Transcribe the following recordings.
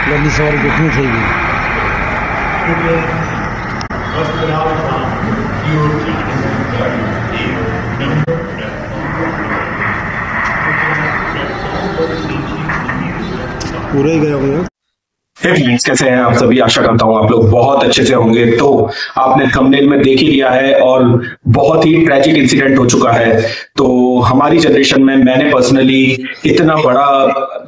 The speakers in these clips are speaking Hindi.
ਗੱਡੀ ਸਵਾਰੀ ਕਿੱਥੇ થઈ ਗਈ। पूरा ही गया होगा। हे फ्रेंड्स, कैसे हैं आप सभी। आशा करता हूं आप लोग बहुत अच्छे से होंगे। तो आपने थंबनेल में देख ही लिया है और बहुत ही ट्रेजिक इंसिडेंट हो चुका है। तो हमारी जनरेशन में मैंने पर्सनली इतना बड़ा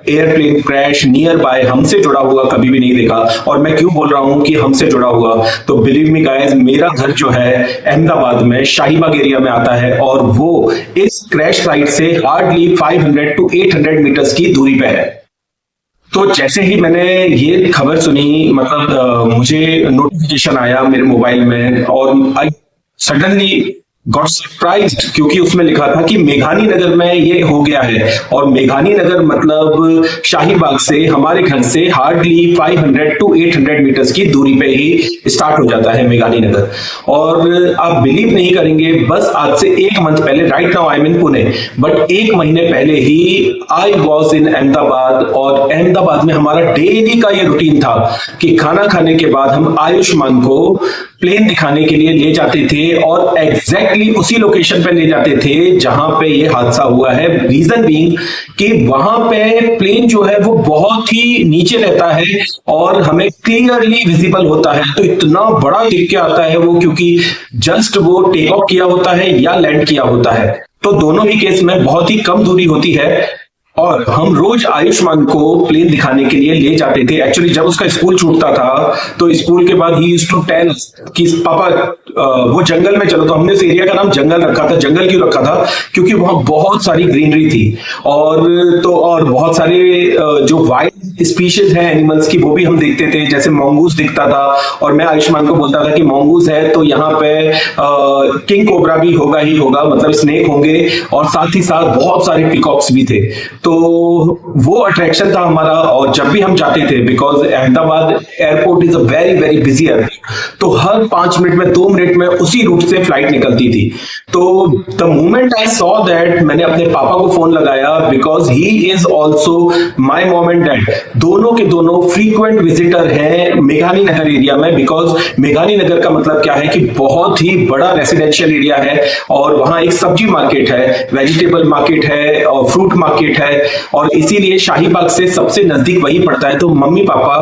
एयरप्लेन क्रैश नियर बाय हमसे जुड़ा हुआ कभी भी नहीं देखा। और मैं क्यों बोल रहा हूं कि हमसे जुड़ा हुआ, तो बिलीव मी गाइस, मेरा घर जो है अहमदाबाद में शाहीबाग एरिया में आता है और वो इस क्रैश साइट से हार्डली 500 to 800 मीटर्स की दूरी पे है। तो जैसे ही मैंने ये खबर सुनी, मतलब मुझे नोटिफिकेशन आया मेरे मोबाइल में और आई सडनली गॉट सरप्राइज्ड, क्योंकि उसमें लिखा था कि मेघानी नगर में ये हो गया है। और मेघानी नगर मतलब शाहीबाग से हमारे घर से हार्डली 500 to 800 मीटर्स की दूरी पे ही स्टार्ट हो जाता है मेघानी नगर। और आप बिलीव नहीं करेंगे, बस आज से एक मंथ पहले, right now I am in Pune, but एक महीने पहले ही आई वॉज इन अहमदाबाद। और अहमदाबाद में हमारा डेली का ये रूटीन था कि खाना खाने के बाद हम आयुष्मान को प्लेन दिखाने के लिए ले जाते थे और एग्जैक्टली उसी लोकेशन पे ले जाते थे जहां पे ये हादसा हुआ है। रीजन बीइंग कि वहां पे प्लेन जो है वो बहुत ही नीचे रहता है और हमें क्लियरली विजिबल होता है। तो इतना बड़ा दिख के आता है वो, क्योंकि जस्ट वो टेक ऑफ किया होता है या लैंड किया होता है। तो दोनों ही केस में बहुत ही कम दूरी होती है और हम रोज आयुष्मान को प्लेन दिखाने के लिए ले जाते थे। एक्चुअली जब उसका स्कूल छूटता था तो स्कूल के बाद ही यूज्ड टू टेल कि पापा वो जंगल में चलो। तो हमने उस एरिया का नाम जंगल रखा था। जंगल क्यों रखा था? क्योंकि वहां बहुत सारी ग्रीनरी थी और बहुत सारे जो वाइल्ड स्पीशीज है एनिमल्स की, वो भी हम देखते थे। जैसे मंगूस दिखता था और मैं आयुष्मान को बोलता था कि मंगूस है तो यहाँ पे किंग कोबरा भी होगा ही होगा, मतलब स्नेक होंगे, और साथ ही साथ बहुत सारे पिकॉक्स भी थे। तो वो अट्रैक्शन था हमारा। और जब भी हम जाते थे, because Ahmedabad airport is a very very busy airport, तो हर 5 मिनट में 2 मिनट में उसी रूट से फ्लाइट निकलती थी। तो the moment I saw that, मैंने अपने पापा को फोन लगाया, because he is also my mom and dad, दोनों के दोनों फ्रीक्वेंट विजिटर हैं मेघानी नगर एरिया में। बिकॉज मेघानी नगर का मतलब क्या है कि बहुत ही बड़ा रेसिडेंशियल एरिया है और वहां एक सब्जी मार्केट है, वेजिटेबल मार्केट है और फ्रूट मार्केट है, और इसीलिए शाहीबाग से सबसे नजदीक वही पड़ता है। तो mummy papa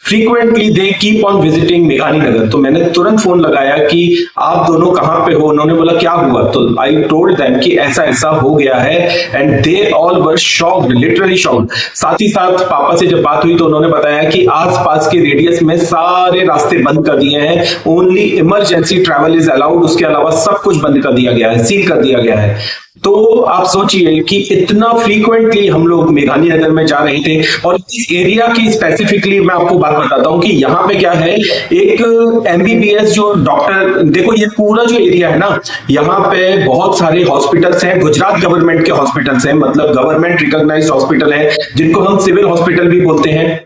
frequently they keep on visiting मेघानी नगर। तो मैंने तुरंत फोन लगाया कि आप दोनों कहां पे हो। उन्होंने बोला क्या हुआ? तो आई टोल्ड देम कि ऐसा ऐसा हो गया है, and they all were shocked, literally shocked. साथ ही साथ पापा से जब बात हुई तो उन्होंने बताया कि आसपास के रेडियस में सारे रास्ते बंद कर दिए हैं, only emergency travel is allowed, उसके अलावा सब कुछ बंद कर दिया गया है, सील कर दिया गया है। तो आप सोचिए कि इतना फ्रीक्वेंटली हम लोग मेघानी नगर में जा रहे थे। और इस एरिया की स्पेसिफिकली मैं आपको बात बताता हूं कि यहाँ पे क्या है, एक एमबीबीएस जो डॉक्टर, देखो ये पूरा जो एरिया है ना, यहाँ पे बहुत सारे हॉस्पिटल्स हैं, गुजरात गवर्नमेंट के हॉस्पिटल्स हैं, मतलब गवर्नमेंट रिकॉग्नाइज्ड हॉस्पिटल है, जिनको हम सिविल हॉस्पिटल भी बोलते हैं।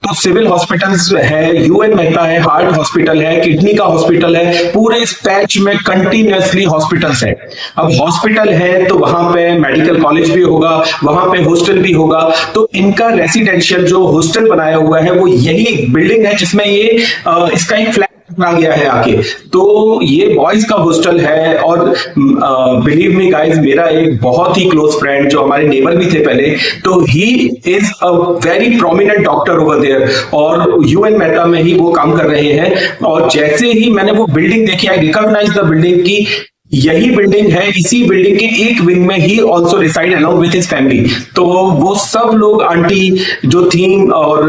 तो सिविल हॉस्पिटल्स है, यूएन मेहता है, हार्ट हॉस्पिटल है, किडनी का हॉस्पिटल है, पूरे इस पैच में कंटिन्यूअसली हॉस्पिटल्स है। अब हॉस्पिटल है तो वहां पे मेडिकल कॉलेज भी होगा, वहां पे हॉस्टल भी होगा। तो इनका रेसिडेंशियल जो हॉस्टल बनाया हुआ है वो यही बिल्डिंग है जिसमें ये इसका एक फ्लैट आ गया है आके। तो ये बॉयज का हॉस्टल है। और बिलीव मी गाइस, मेरा एक बहुत ही क्लोज फ्रेंड जो हमारे नेबर भी थे पहले, तो he is a very prominent doctor over there और यूएन मेहता में ही वो काम कर रहे हैं। और जैसे ही मैंने वो बिल्डिंग देखी, आई रिकॉग्नाइज द बिल्डिंग की यही बिल्डिंग है। इसी बिल्डिंग के एक विंग में he also reside along with his family. तो वो सब लोग, आंटी जो थी और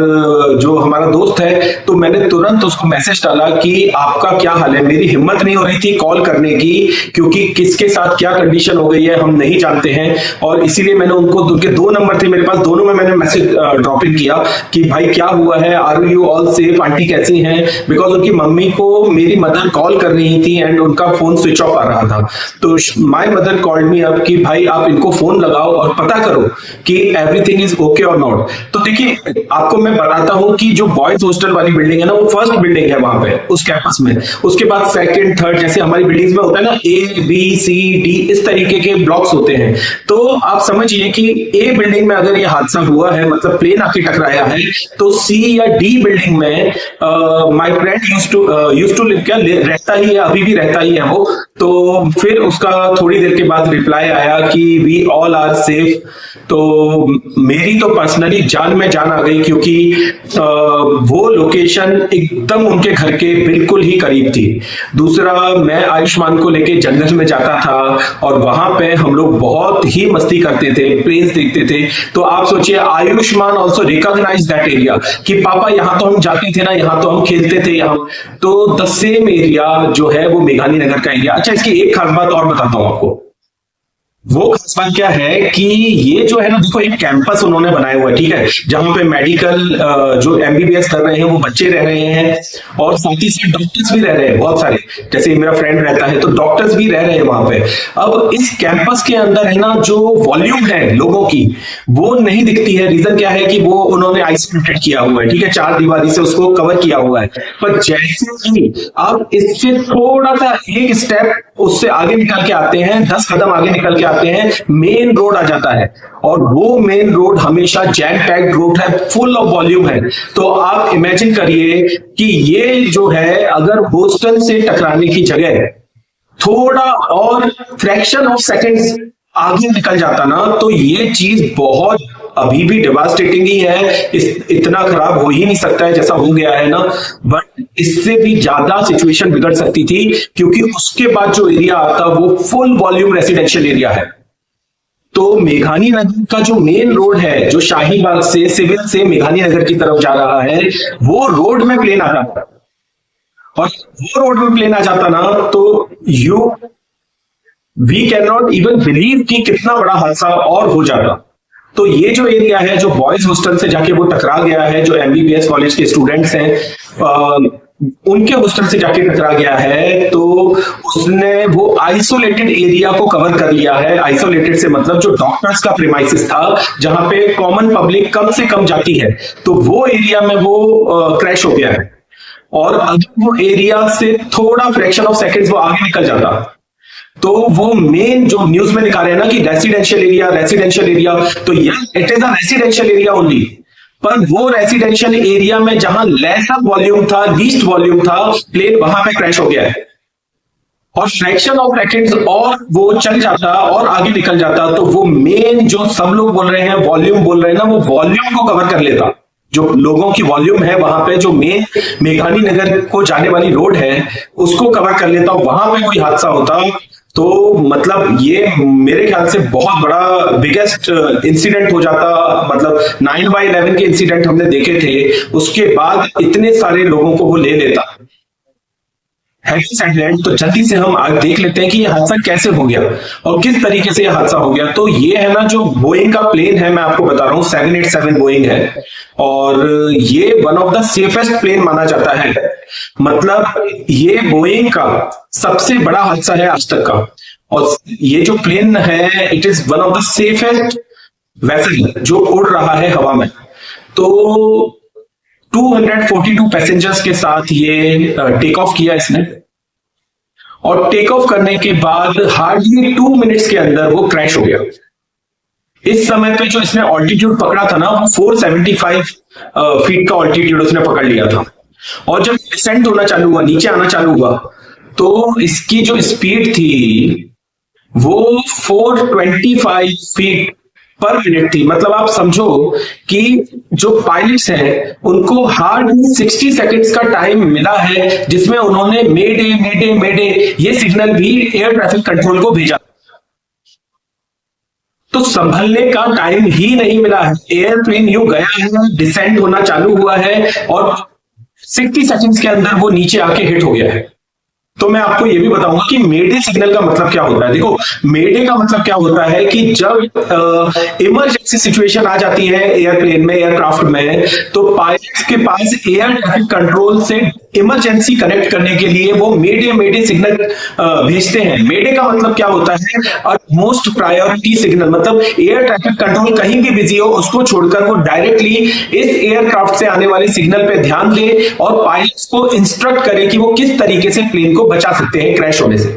जो हमारा दोस्त है, तो मैंने तुरंत उसको मैसेज डाला कि आपका क्या हाल है। मेरी हिम्मत नहीं हो रही थी कॉल करने की, क्योंकि किसके साथ क्या कंडीशन हो गई है हम नहीं जानते हैं। और इसीलिए मैंने उनके 2 नंबर थे मेरे पास, दोनों में मैंने मैसेज ड्रॉप इन किया कि भाई क्या हुआ है, are you all safe, aunty कैसी हैं। बिकॉज उनकी मम्मी को मेरी मदर कॉल कर रही थी एंड उनका फोन स्विच ऑफ आ रहा था। था। तो my mother called me up कि भाई आप इनको फोन लगाओ और पता करो कि एवरीथिंग इज ओके और नॉट। तो देखिए आपको मैं बताता हूं कि जो बॉयज हॉस्टल वाली बिल्डिंग है ना, वो फर्स्ट बिल्डिंग है वहां पे उस कैंपस में। उसके बाद सेकंड थर्ड, जैसे हमारी बिल्डिंग्स में होता है ना A B C D इस तरीके के ब्लॉक्स होते हैं। तो आप समझिए कि ए बिल्डिंग में अगर ये हादसा हुआ है, मतलब प्लेन आके टकराया है, तो C या D बिल्डिंग में my friend used to live, क्या रहता ही है, अभी भी रहता ही है वो। तो फिर उसका थोड़ी देर के बाद रिप्लाई आया कि वी ऑल आर सेफ। तो मेरी तो पर्सनली जान में जान आ गई, क्योंकि वो लोकेशन एकदम उनके घर के बिल्कुल ही करीब थी। दूसरा, मैं आयुष्मान को लेके जंगल में जाता था और वहां पे हम लोग बहुत ही मस्ती करते थे, प्लेन्स देखते थे। तो आप सोचिए, Ayushman also recognise that area कि पापा यहाँ तो हम जाते थे ना, यहाँ तो हम खेलते थे यहाँ। तो द सेम एरिया जो है वो मेघानी नगर का एरिया। अच्छा, इसकी एक खास बात और बताता हूं आपको। वो खास बात क्या है कि ये जो है ना, देखो एक कैंपस उन्होंने बनाया हुआ है, ठीक है, जहां पे मेडिकल जो MBBS कर रहे हैं वो बच्चे रह रहे हैं, और साथ ही साथ डॉक्टर्स भी रह रहे हैं बहुत सारे। जैसे मेरा फ्रेंड रहता है तो डॉक्टर्स भी रह रहे हैं वहां पे। अब इस कैंपस के अंदर है ना, जो वॉल्यूम है लोगों की वो नहीं दिखती है। रीजन क्या है कि वो उन्होंने आइसोलेटेड किया हुआ है, ठीक है, 4 दीवारी से उसको कवर किया हुआ है। पर जैसे ही आप इससे थोड़ा सा एक स्टेप उससे आगे निकल के आते हैं, 10 कदम आगे निकल के आते हैं, मेन रोड आ जाता है। और वो मेन रोड हमेशा जैम पैक्ड रोड है, फुल ऑफ वॉल्यूम है। तो आप इमेजिन करिए कि ये जो है, अगर हॉस्टल से टकराने की जगह थोड़ा और फ्रैक्शन ऑफ सेकंड्स आगे निकल जाता ना, तो ये चीज बहुत अभी भी डिवास्टेटिंग ही है। इतना खराब हो ही नहीं सकता है जैसा हो गया है ना, बट इससे भी ज्यादा सिचुएशन बिगड़ सकती थी, क्योंकि उसके बाद जो एरिया आता वो फुल वॉल्यूम रेसिडेंशियल एरिया है। तो मेघानी नगर का जो मेन रोड है, जो शाहीबाग से सिविल से मेघानी नगर की तरफ जा रहा है, वो रोड में प्लेन आ जाता, और वो रोड में प्लेन आ जाता ना, तो we can not even believe कि कितना बड़ा हादसा और हो जाता। तो ये जो एरिया है, जो बॉयज हॉस्टल से जाके वो टकरा गया है, जो MBBS कॉलेज के स्टूडेंट्स हैं उनके हॉस्टल से जाके टकरा गया है, तो उसने वो आइसोलेटेड एरिया को कवर कर लिया है। आइसोलेटेड से मतलब जो डॉक्टर्स का प्रीमाइसिस था, जहां पे कॉमन पब्लिक कम से कम जाती है, तो वो एरिया में वो क्रैश हो गया है। और अगर वो एरिया से थोड़ा फ्रैक्शन ऑफ सेकेंड्स वो आगे निकल जाता, तो वो मेन जो न्यूज में दिखा रहे हैं ना कि रेसिडेंशियल एरिया, तो yes it is a residential area only. पर वो रेसिडेंशियल एरिया में जहां लेस वॉल्यूम था, लीस्ट वॉल्यूम था, प्लेन वहां पे क्रैश हो गया है। और फ्रैक्शन ऑफ सेकंड्स और वो चल जाता और आगे निकल जाता, तो वो मेन जो सब लोग बोल रहे हैं, वॉल्यूम बोल रहे हैं ना, वो वॉल्यूम को कवर कर लेता। जो लोगों की वॉल्यूम है वहां पे, जो मेन मेघानी नगर को जाने वाली रोड है, उसको कवर कर लेता। वहां पे कोई हादसा होता तो मतलब ये मेरे ख्याल से बहुत बड़ा बिगेस्ट इंसिडेंट हो जाता। मतलब 9/11 के इंसिडेंट हमने देखे थे, उसके बाद इतने सारे लोगों को वो ले लेता। तो जल्दी से हम आज देख लेते हैं कि ये हादसा कैसे हो गया और किस तरीके से ये हादसा हो गया। तो ये है ना, जो बोइंग का प्लेन है, मैं आपको बता रहा हूँ 787 बोइंग है, और ये one of the safest plane माना जाता है। मतलब ये बोइंग का सबसे बड़ा हादसा है आज तक का। और ये जो प्लेन है, it is one of the safest vessel जो उड़ रहा है हवा में। तो 242 पैसेंजर्स के साथ ये टेक ऑफ किया इसने, और टेक ऑफ करने के बाद हार्डली 2 मिनट्स के अंदर वो क्रैश हो गया। इस समय पे जो इसने ऑल्टीट्यूड पकड़ा था ना, वो 475 फीट का ऑल्टीट्यूड उसने पकड़ लिया था। और जब डिसेंट होना चालू हुआ, नीचे आना चालू हुआ, तो इसकी जो स्पीड थी वो 425 फीट पर मिनट थी। मतलब आप समझो कि जो पायलट्स हैं उनको हार्डली 60 सेकेंड्स का टाइम मिला है, जिसमें उन्होंने मेडे मेडे मेडे ये सिग्नल भी एयर ट्रैफिक कंट्रोल को भेजा। तो संभलने का टाइम ही नहीं मिला है। एयरप्लेन यूं गया है, डिसेंट होना चालू हुआ है, और 60 सेकेंड्स के अंदर वो नीचे आके हिट हो गया है। तो मैं आपको ये भी बताऊंगा कि मेडे सिग्नल का मतलब क्या होता है। देखो, मेडे का मतलब क्या होता है कि जब इमरजेंसी सिचुएशन आ जाती है एयरप्लेन में, एयरक्राफ्ट में, तो पायलट्स के पास एयर ट्रैफिक कंट्रोल से इमरजेंसी कनेक्ट करने के लिए वो मेडे सिग्नल भेजते हैं। मेडे का मतलब क्या होता है? मोस्ट प्रायोरिटी सिग्नल, मतलब एयर ट्रैफिक कंट्रोल कहीं भी बिजी हो उसको छोड़कर वो डायरेक्टली इस एयरक्राफ्ट से आने वाले सिग्नल पे ध्यान दे और पायलट्स को इंस्ट्रक्ट करे कि वो किस तरीके से प्लेन को बचा सकते हैं क्रैश होने से।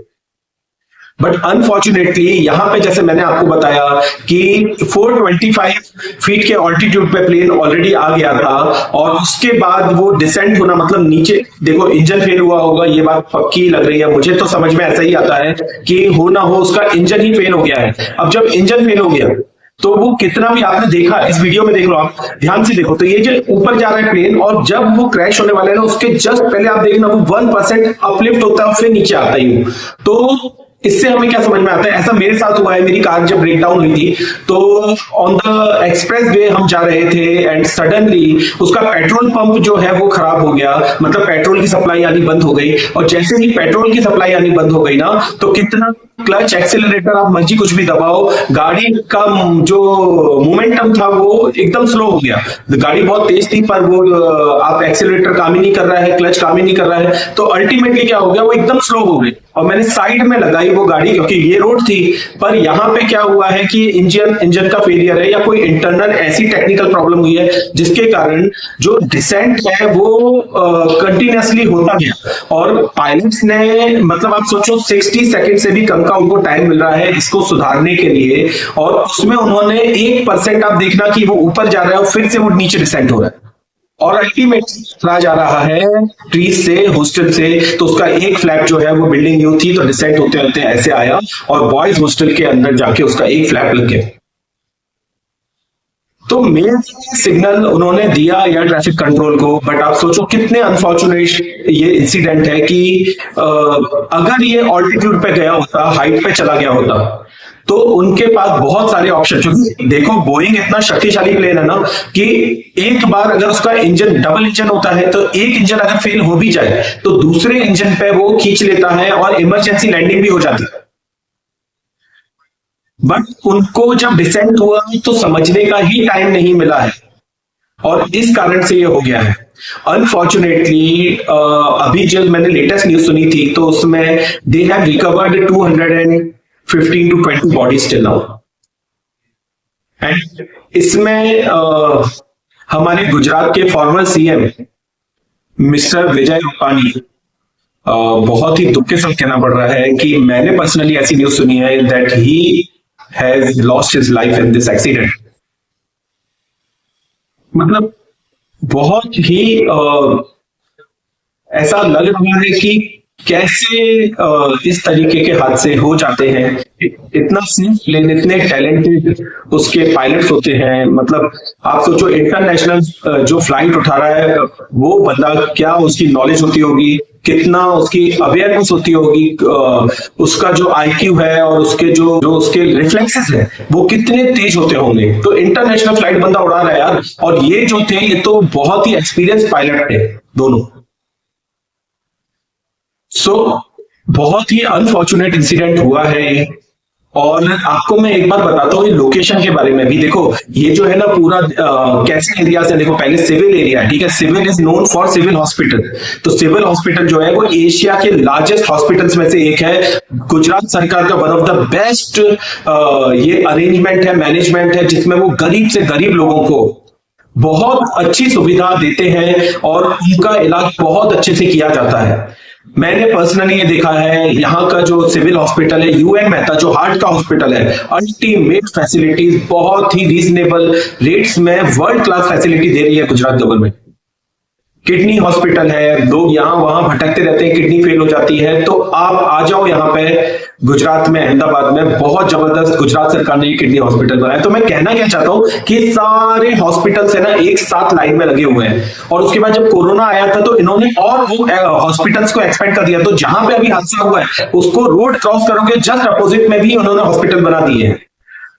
बट अनफॉर्चुनेटली यहां पे जैसे मैंने आपको बताया कि 425 फीट के ऑल्टीट्यूड पे प्लेन ऑलरेडी आ गया था और उसके बाद वो डिसेंट होना, मतलब नीचे देखो इंजन फेल हुआ होगा, ये बात पक्की लग रही है मुझे, तो समझ में ऐसा ही आता है कि हो ना हो उसका इंजन ही फेल हो गया है। अब जब इंजन फेल हो गया तो वो कितना भी आपने देखा, इस वीडियो में देख लो, आप ध्यान से देखो, तो ये जो ऊपर जा रहा है प्लेन और जब वो क्रैश होने वाला है ना उसके जस्ट पहले आप देखना वो 1% अपलिफ्ट होता है और फिर नीचे आता ही। तो इससे हमें क्या समझ में आता है, ऐसा मेरे साथ हुआ है, मेरी कार जब ब्रेक डाउन हुई थी तो ऑन द एक्सप्रेस वे हम जा रहे थे एंड सडनली उसका पेट्रोल पंप जो है वो खराब हो गया, मतलब पेट्रोल की सप्लाई आनी बंद हो गई। और जैसे ही पेट्रोल की सप्लाई आनी बंद हो गई ना तो कितना क्लच एक्सीलरेटर आप मर्जी कुछ भी दबाओ, गाड़ी का जो मोमेंटम था वो एकदम स्लो हो गया। गाड़ी बहुत तेज थी पर वो आप एक्सीलरेटर काम ही नहीं कर रहा है, क्लच काम ही नहीं कर रहा है, तो अल्टीमेटली क्या हो गया, वो एकदम स्लो हो गई। और मैंने साइड में लगाई वो गाड़ी क्योंकि ये रोड थी, पर यहां पे क्या हुआ है कि इंजन का फेलियर है या कोई इंटरनल ऐसी टेक्निकल प्रॉब्लम हुई है जिसके कारण जो डिसेंट है वो कंटिन्यूअसली होता गया। और पायलट्स ने, मतलब आप सोचो 60 सेकंड से भी कम का उनको टाइम मिल रहा है इसको सुधारने के लिए, और उसमें उन्होंने 1% आप देखना कि वो ऊपर जा रहा है और फिर से वो नीचे डिसेंट हो रहा है और अल्टीमेटली चला जा रहा है ट्रीज से, हॉस्टल से। तो उसका एक फ्लैप जो है वो बिल्डिंग न्यू थी तो डिसेंट होते होते ऐसे आया और बॉयज हॉस्टल के अंदर जाके उसका एक फ्लैप लग गया। तो मेन सिग्नल उन्होंने दिया एयर ट्रैफिक कंट्रोल को, बट आप सोचो कितने अनफॉर्चुनेट ये इंसिडेंट है कि अगर ये ऑल्टीट्यूड पे गया होता, हाइट पे चला गया होता, तो उनके पास बहुत सारे ऑप्शन, क्योंकि देखो बोइंग इतना शक्तिशाली प्लेन है ना कि एक बार अगर उसका इंजन, डबल इंजन होता है, तो एक इंजन अगर फेल हो भी जाए तो दूसरे इंजन पे वो खींच लेता है और इमरजेंसी लैंडिंग भी हो जाती है। बट उनको जब डिसेंट हुआ तो समझने का ही टाइम नहीं मिला है और इस कारण से ये हो गया है। अनफॉर्चुनेटली अभी जो मैंने लेटेस्ट न्यूज सुनी थी तो उसमें they have recovered 215 to 20 bodies till now. And इसमें हमारे गुजरात के farmer CM mister Vijay Rupani, बहुत ही दुख के साथ कहना पड़ रहा है कि मैंने पर्सनली ऐसी न्यूज सुनी है that he has lost his life in this accident. मतलब बहुत ही ऐसा लग रहा है कि कैसे इस तरीके के हादसे हो जाते हैं। इतना सेफ प्लेन, इतने टैलेंटेड उसके पायलट्स होते हैं, मतलब आप सोचो इंटरनेशनल जो फ्लाइट उठा रहा है वो बंदा, क्या उसकी नॉलेज होती होगी, कितना उसकी अवेयरनेस होती होगी, उसका जो आईक्यू है और उसके जो उसके रिफ्लेक्सेस है वो कितने तेज होते होंगे। तो इंटरनेशनल फ्लाइट बंदा उड़ा रहा है यार, और ये जो थे ये तो बहुत ही एक्सपीरियंस पायलट थे दोनों। सो बहुत ही अनफॉर्चुनेट इंसिडेंट हुआ है ये। और आपको मैं एक बात बताता हूँ लोकेशन के बारे में भी। देखो ये जो है ना पूरा कैसे एरिया से, देखो पहले सिविल एरिया है, ठीक है, civil is known for civil hospital. तो सिविल हॉस्पिटल जो है वो एशिया के लार्जेस्ट हॉस्पिटल्स में से एक है। गुजरात सरकार का वन ऑफ द बेस्ट ये अरेंजमेंट है, मैनेजमेंट है, जिसमें वो गरीब से गरीब लोगों को बहुत अच्छी सुविधा देते हैं और उनका इलाज बहुत अच्छे से किया जाता है। मैंने पर्सनली ये देखा है, यहाँ का जो सिविल हॉस्पिटल है यूएन मेहता, जो हार्ट का हॉस्पिटल है, अल्टीमेट फैसिलिटीज, बहुत ही रीजनेबल रेट्स में वर्ल्ड क्लास फैसिलिटी दे रही है गुजरात गवर्नमेंट। किडनी हॉस्पिटल है, लोग यहाँ वहां भटकते रहते हैं, किडनी फेल हो जाती है, तो आप आ जाओ यहाँ पे गुजरात में, अहमदाबाद में बहुत जबरदस्त गुजरात सरकार ने किडनी हॉस्पिटल बनाया। तो मैं कहना क्या चाहता हूँ कि सारे हॉस्पिटल्स है ना एक साथ लाइन में लगे हुए हैं। और उसके बाद जब कोरोना आया था तो इन्होंने और वो हॉस्पिटल्स को एक्सपेंड कर दिया। तो जहां पे अभी हादसा हुआ है उसको रोड क्रॉस करोगे जस्ट अपोजिट में भी उन्होंने हॉस्पिटल बना दिए हैं।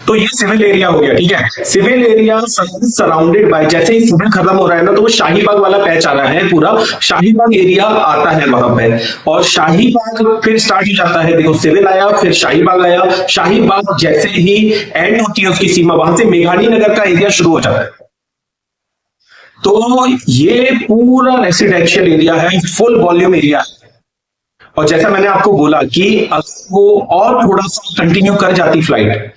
तो ये सिविल एरिया हो गया, ठीक है। सिविल एरिया सराउंडेड बाय, जैसे ही सिविल खत्म हो रहा है ना तो वो शाहीबाग वाला पैच आ रहा है, पूरा शाहीबाग एरिया आता है वहां पे। और शाहीबाग फिर स्टार्ट हो जाता है, देखो सिविल आया फिर शाहीबाग आया, शाहीबाग जैसे ही एंड होती है उसकी सीमा, वहां से मेघानी नगर का एरिया शुरू हो जाता है। तो ये पूरा रेसिडेंशियल एरिया है, फुल वॉल्यूम एरिया है। और जैसा मैंने आपको बोला कि अगर वो और थोड़ा सा कंटिन्यू कर जाती फ्लाइट,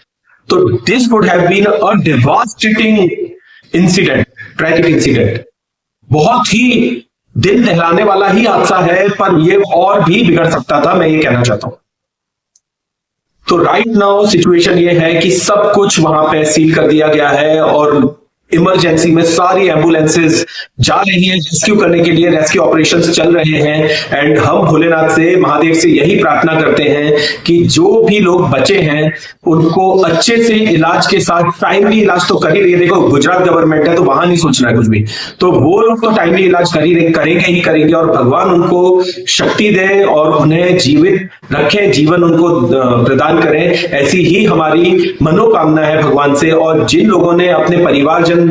तो this would have been a devastating incident, tragic incident. बहुत ही दिल दहलाने वाला ही हादसा है, पर ये और भी बिगड़ सकता था, मैं ये कहना चाहता हूं। तो राइट नाउ सिचुएशन ये है कि सब कुछ वहां पे सील कर दिया गया है और इमरजेंसी में सारी एम्बुलेंसेज जा रही हैं रेस्क्यू करने के लिए, रेस्क्यू ऑपरेशंस चल रहे हैं। एंड हम भोलेनाथ से, महादेव से यही प्रार्थना करते हैं कि जो भी लोग बचे हैं उनको अच्छे से इलाज के साथ, टाइमली इलाज तो कर ही रही है। देखो गुजरात गवर्नमेंट है तो वहां नहीं सोचना है कुछ भी, तो वो लोग तो टाइमली इलाज कर ही करेंगे ही करेंगे, और भगवान उनको शक्ति दें और उन्हें जीवित रखें, जीवन उनको प्रदान करें, ऐसी ही हमारी मनोकामना है भगवान से। और जिन लोगों ने अपने परिवारजन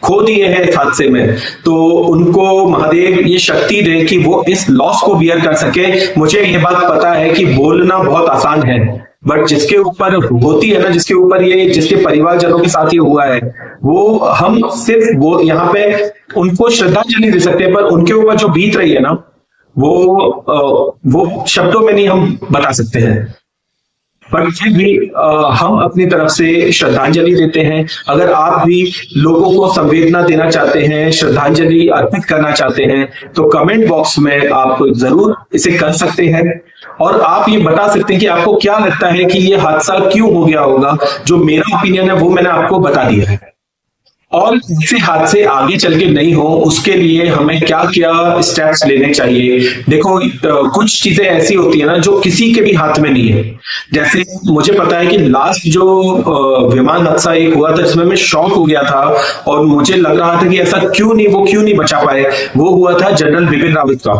खो दिए हैं इस हादसे में, तो उनको महादेव ये शक्ति दे कि वो इस लॉस को बियर कर सके। मुझे ये बात पता है कि बोलना बहुत आसान है, बट जिसके ऊपर होती है ना, जिसके ऊपर ये, जिसके परिवारजनों के साथ ये हुआ है, वो हम सिर्फ वो यहाँ पे उनको श्रद्धांजलि दे सकते हैं, पर उनके ऊपर जो बीत रही है ना, वो शब्दों में नहीं हम बता सकते हैं। पर फिर भी हम अपनी तरफ से श्रद्धांजलि देते हैं। अगर आप भी लोगों को संवेदना देना चाहते हैं, श्रद्धांजलि अर्पित करना चाहते हैं, तो कमेंट बॉक्स में आप जरूर इसे कर सकते हैं। और आप ये बता सकते हैं कि आपको क्या लगता है कि ये हादसा क्यों हो गया होगा। जो मेरा ओपिनियन है वो मैंने आपको बता दिया है। और ऐसे हादसे आगे चल के नहीं हो, उसके लिए हमें क्या क्या स्टेप्स लेने चाहिए। देखो कुछ चीजें ऐसी होती है ना जो किसी के भी हाथ में नहीं है। जैसे मुझे पता है कि लास्ट जो विमान हादसा एक हुआ था जिसमें मैं शॉक हो गया था, और मुझे लग रहा था कि ऐसा क्यों नहीं बचा पाए। वो हुआ था जनरल बिपिन रावत का।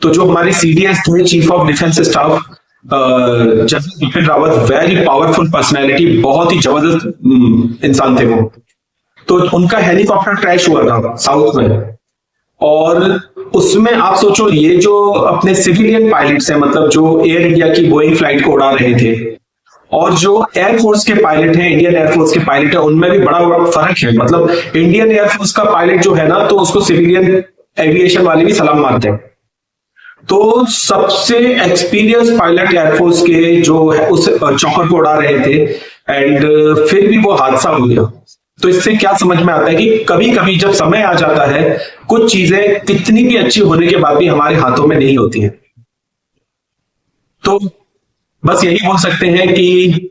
तो जो हमारे सीडीएस थे, chief of defence staff, general Bipin Rawat, very powerful personality, बहुत ही जबरदस्त इंसान थे वो। तो उनका हेलीकॉप्टर क्रैश हुआ था साउथ में, और उसमें आप सोचो ये जो अपने सिविलियन पायलट्स हैं, मतलब जो एयर इंडिया की बोइंग फ्लाइट को उड़ा रहे थे, और जो एयरफोर्स के पायलट हैं, इंडियन एयरफोर्स के पायलट हैं, उनमें भी बड़ा बड़ा फर्क है। मतलब इंडियन एयरफोर्स का पायलट जो है ना, तो उसको सिविलियन एविएशन वाले भी सलाम मारते हैं। तो सबसे एक्सपीरियंस पायलट एयरफोर्स के जो है उस चॉपर को उड़ा रहे थे, एंड फिर भी वो हादसा हो गया। तो इससे क्या समझ में आता है कि कभी कभी जब समय आ जाता है, कुछ चीजें कितनी भी अच्छी होने के बाद भी हमारे हाथों में नहीं होती हैं। तो बस यही बोल सकते हैं कि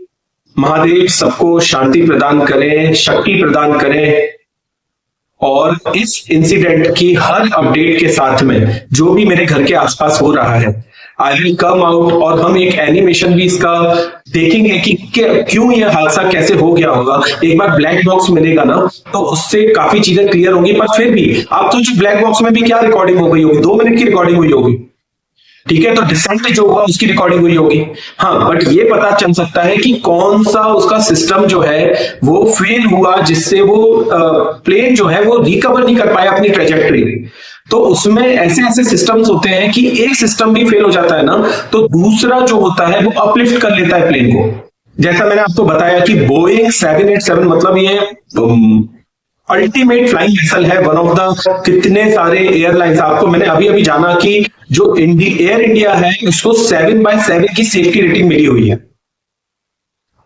महादेव सबको शांति प्रदान करें, शक्ति प्रदान करें, और इस इंसिडेंट की हर अपडेट के साथ में जो भी मेरे घर के आसपास हो रहा है, आई विल कम आउट, और हम एक एनिमेशन भी इसका देखेंगे कि क्यों यह हादसा कैसे हो गया होगा। एक बार ब्लैक बॉक्स मिलेगा ना, तो उससे काफी चीजें क्लियर होंगी। पर फिर भी आप तो जो ब्लैक बॉक्स में भी क्या रिकॉर्डिंग हो गई होगी, 2 मिनट की रिकॉर्डिंग हुई होगी, ठीक है। तो डिसेंट जो हुआ उसकी रिकॉर्डिंग हुई होगी, हाँ, बट ये पता चल सकता है कि कौन सा उसका सिस्टम जो है वो फेल हुआ, जिससे वो प्लेन जो है वो रिकवर नहीं कर पाया अपनी ट्रेजेक्टरी। तो उसमें ऐसे ऐसे सिस्टम्स होते हैं कि एक सिस्टम भी फेल हो जाता है ना, तो दूसरा जो होता है वो अपलिफ्ट कर लेता है प्लेन को। जैसा मैंने आपको बताया कि बोइंग 787 मतलब ये अल्टीमेट फ्लाइंग वेसल है, वन ऑफ द कितने सारे एयरलाइंस। आपको मैंने अभी अभी जाना कि जो एयर इंडिया है उसको 7/7 की सेफ्टी रेटिंग मिली हुई है।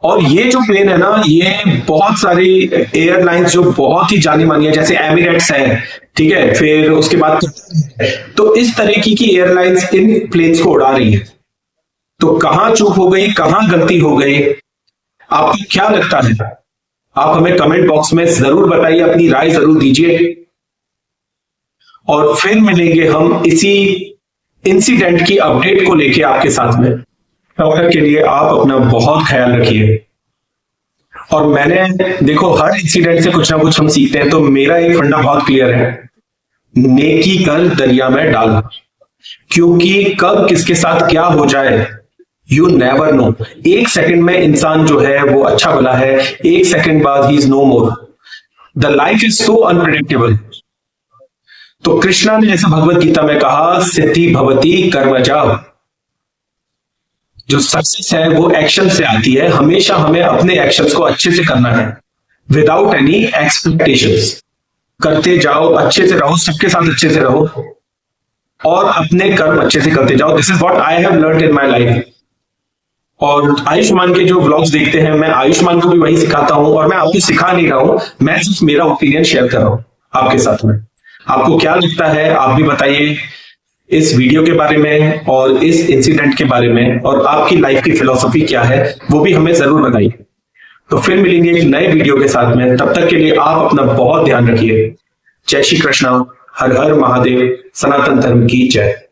और ये जो प्लेन है ना, ये बहुत सारी एयरलाइंस जो बहुत ही जानी मानी है, जैसे एमिरेट्स है, ठीक है, फिर उसके बाद तो इस तरीके की एयरलाइंस इन प्लेन्स को उड़ा रही है। तो कहां चूक हो गई, कहां गलती हो गई, आपको क्या लगता है? आप हमें कमेंट बॉक्स में जरूर बताइए, अपनी राय जरूर दीजिए, और फिर मिलेंगे हम इसी इंसिडेंट की अपडेट को लेके आपके साथ में। तब तक के लिए आप अपना बहुत ख्याल रखिए। और मैंने देखो हर इंसिडेंट से कुछ ना कुछ हम सीखते हैं, तो मेरा एक फंडा बहुत क्लियर है, नेकी कर दरिया में डाल, क्योंकि कब किसके साथ क्या हो जाए यू नेवर नो। एक सेकंड में इंसान जो है वो अच्छा भला है, एक सेकंड बाद he is no more. The life is so unpredictable. तो कृष्णा ने ऐसा भगवत गीता में कहा, सिद्धि भवती कर्मजा। जो सक्सेस है वो एक्शन से आती है। हमेशा हमें अपने एक्शंस को अच्छे से करना है, विदाउट एनी एक्सपेक्टेशंस। करते जाओ, अच्छे से रहो, सबके साथ अच्छे से रहो और अपने कर्म अच्छे से करते जाओ। This is what I have learn in my life. और आयुष्मान के जो व्लॉग्स देखते हैं, मैं आयुष्मान को भी वही सिखाता हूं और मैं आपको सिखा नहीं रहा हूं, मैं सिर्फ मेरा ओपिनियन शेयर कर रहा हूं आपके साथ में। आपको क्या लगता है आप भी बताइए इस वीडियो के बारे में और इस इंसिडेंट के बारे में, और आपकी लाइफ की फिलॉसफी क्या है वो भी हमें जरूर बताइए। तो फिर मिलेंगे एक नए वीडियो के साथ में, तब तक के लिए आप अपना बहुत ध्यान रखिए। जय श्री कृष्णा, हर हर महादेव, सनातन धर्म की जय।